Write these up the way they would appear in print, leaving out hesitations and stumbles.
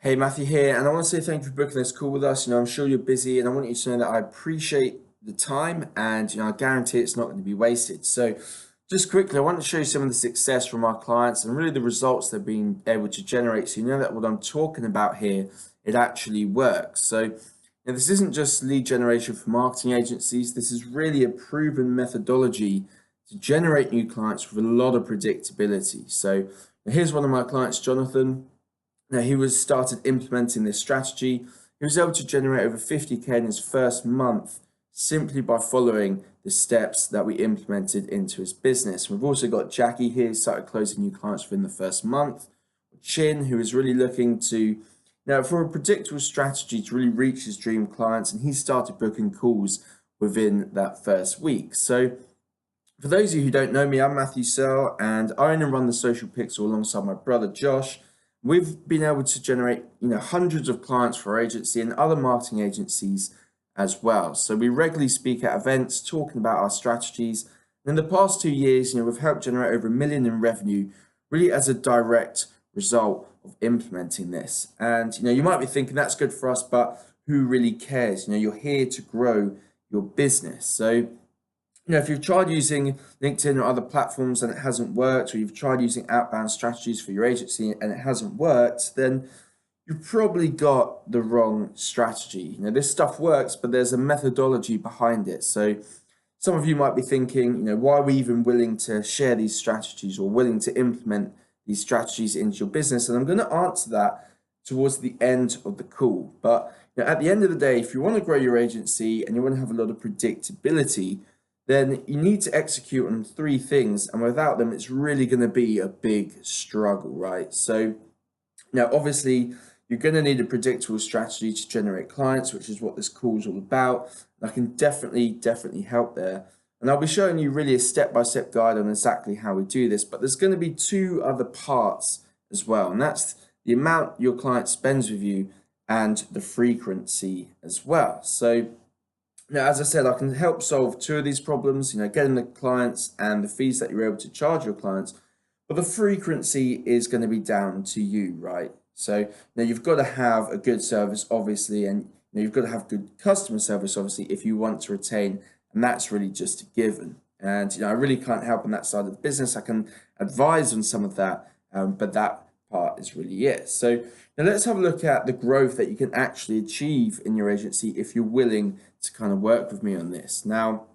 Hey, Matthew here, and I want to say thank you for booking this call with us. I'm sure you're busy, and I want you to know that I appreciate the time, and I guarantee it's not going to be wasted. So, just quickly, I want to show you some of the success from our clients and really the results they've been able to generate. So you know that what I'm talking about here, it actually works. So, this isn't just lead generation for marketing agencies. This is really a proven methodology to generate new clients with a lot of predictability. So, here's one of my clients, Jonathan. Now, he was started implementing this strategy. He was able to generate over 50K in his first month simply by following the steps that we implemented into his business. We've also got Jackie here, who started closing new clients within the first month. Chin, who is really looking to, now for a predictable strategy to really reach his dream clients, and he started booking calls within that first week. So for those of you who don't know me, I'm Matthew Searle, and I own and run the Social Pixel alongside my brother Josh. We've been able to generate, hundreds of clients for our agency and other marketing agencies as well. So we regularly speak at events talking about our strategies. And in the past 2 years, we've helped generate over $1 million in revenue, really as a direct result of implementing this. And you might be thinking that's good for us, but who really cares? You're here to grow your business. So if you've tried using LinkedIn or other platforms and it hasn't worked, or you've tried using outbound strategies for your agency and it hasn't worked, then you've probably got the wrong strategy. This stuff works, but there's a methodology behind it. So some of you might be thinking, why are we even willing to share these strategies or willing to implement these strategies into your business? And I'm going to answer that towards the end of the call. But at the end of the day, if you want to grow your agency and you want to have a lot of predictability, then you need to execute on 3 things, and without them, it's really going to be a big struggle, right? So now, obviously, you're going to need a predictable strategy to generate clients, which is what this call is all about. And I can definitely help there. And I'll be showing you really a step-by-step guide on exactly how we do this, but there's going to be 2 other parts as well, and that's the amount your client spends with you and the frequency as well. So now, as I said, I can help solve 2 of these problems, getting the clients and the fees that you're able to charge your clients, but the frequency is going to be down to you, right? So now you've got to have a good service, obviously, and you've got to have good customer service, obviously, if you want to retain, and that's really just a given. And I really can't help on that side of the business. I can advise on some of that, but that part is really it. So now let's have a look at the growth that you can actually achieve in your agency if you're willing to kind of work with me on this. Now,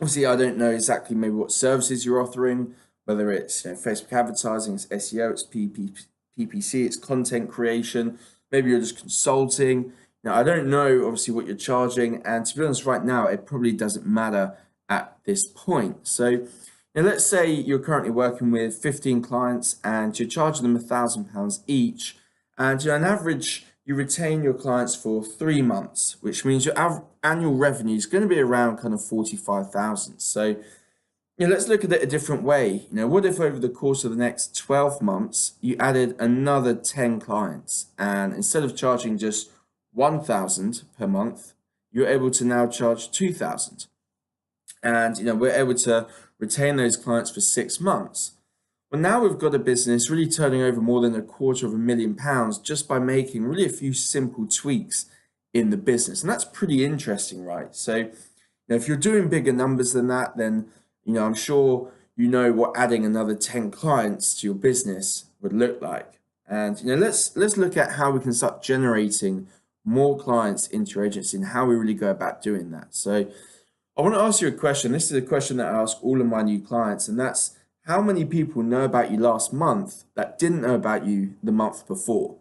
obviously, I don't know exactly maybe what services you're offering, whether it's Facebook advertising, it's SEO, it's PPC, it's content creation, maybe you're just consulting. Now, I don't know obviously what you're charging, and to be honest, right now it probably doesn't matter at this point. So now let's say you're currently working with 15 clients and you're charging them £1,000 each, and on average you retain your clients for 3 months, which means your annual revenue is going to be around kind of 45,000. So let's look at it a different way. What if over the course of the next 12 months you added another 10 clients, and instead of charging just 1,000 per month, you're able to now charge 2,000, and we're able to retain those clients for 6 months. Well, now we've got a business really turning over more than £250,000 just by making really a few simple tweaks in the business. And that's pretty interesting, right? So if you're doing bigger numbers than that, then I'm sure what adding another 10 clients to your business would look like. And let's look at how we can start generating more clients into your agency and how we really go about doing that. So I want to ask you a question. This is a question that I ask all of my new clients, and that's, how many people know about you last month that didn't know about you the month before?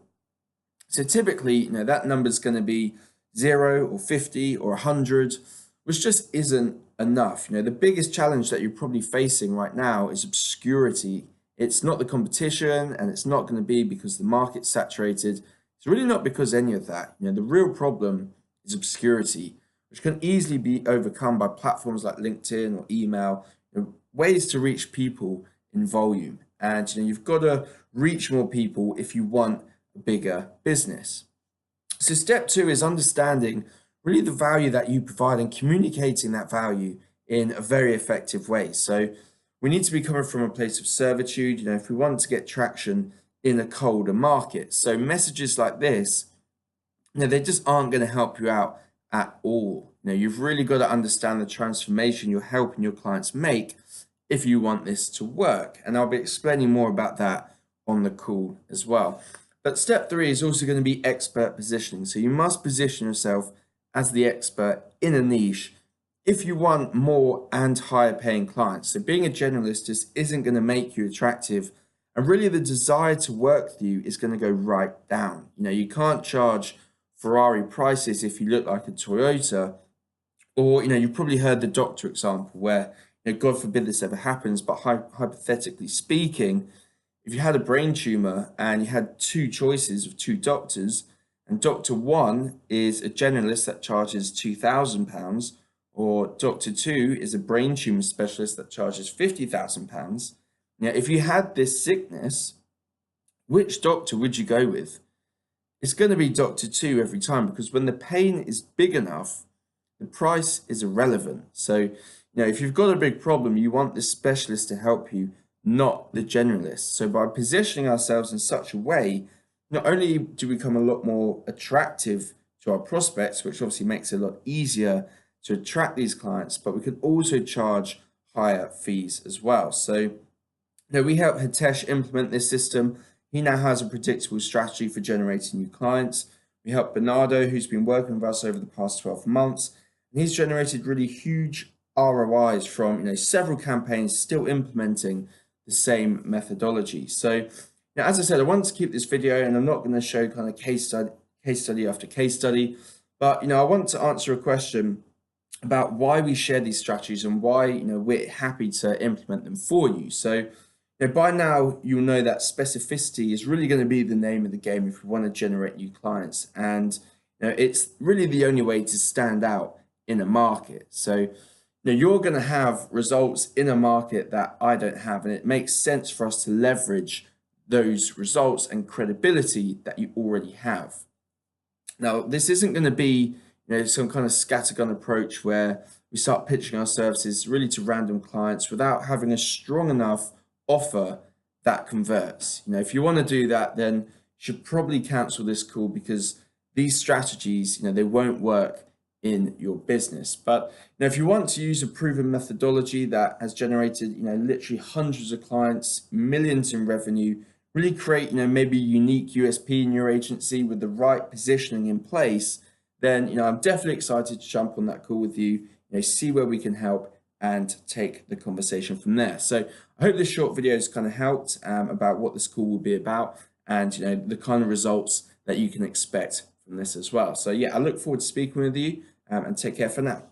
So typically, that number is going to be 0 or 50 or 100, which just isn't enough. The biggest challenge that you're probably facing right now is obscurity. It's not the competition, and it's not going to be because the market's saturated. It's really not because any of that. The real problem is obscurity, which can easily be overcome by platforms like LinkedIn or email, ways to reach people in volume. And you've got to reach more people if you want a bigger business. So step 2 is understanding really the value that you provide and communicating that value in a very effective way. So we need to be coming from a place of servitude. If we want to get traction in a colder market. So messages like this, they just aren't going to help you out at all. You've really got to understand the transformation you're helping your clients make if you want this to work. And I'll be explaining more about that on the call as well. But step 3 is also going to be expert positioning. So you must position yourself as the expert in a niche if you want more and higher paying clients. So being a generalist just isn't going to make you attractive. And really the desire to work with you is going to go right down. You can't charge Ferrari prices if you look like a Toyota. Or, you've probably heard the doctor example where, God forbid this ever happens, but hypothetically speaking, if you had a brain tumor and you had 2 choices of 2 doctors, and Doctor 1 is a generalist that charges £2,000, or Doctor 2 is a brain tumor specialist that charges £50,000. If you had this sickness, which doctor would you go with? It's going to be Doctor 2 every time, because when the pain is big enough, the price is irrelevant. So, if you've got a big problem, you want the specialist to help you, not the generalist. So by positioning ourselves in such a way, not only do we become a lot more attractive to our prospects, which obviously makes it a lot easier to attract these clients, but we can also charge higher fees as well. So, we help Hitesh implement this system. He now has a predictable strategy for generating new clients. We help Bernardo, who's been working with us over the past 12 months, and he's generated really huge ROIs from several campaigns, still implementing the same methodology. So, as I said, I want to keep this video, and I'm not going to show kind of case study after case study, but I want to answer a question about why we share these strategies and why we're happy to implement them for you. So, by now you'll know that specificity is really going to be the name of the game if we want to generate new clients, and it's really the only way to stand out in a market. So, you're going to have results in a market that I don't have, and it makes sense for us to leverage those results and credibility that you already have. Now, this isn't going to be some kind of scattergun approach where we start pitching our services really to random clients without having a strong enough offer that converts. If you want to do that, then you should probably cancel this call, because these strategies, they won't work in your business. But if you want to use a proven methodology that has generated literally hundreds of clients, millions in revenue, really create maybe a unique USP in your agency with the right positioning in place, then I'm definitely excited to jump on that call with you, see where we can help and take the conversation from there. So I hope this short video has kind of helped about what this call will be about, and the kind of results that you can expect from this as well. So yeah, I look forward to speaking with you, and take care for now.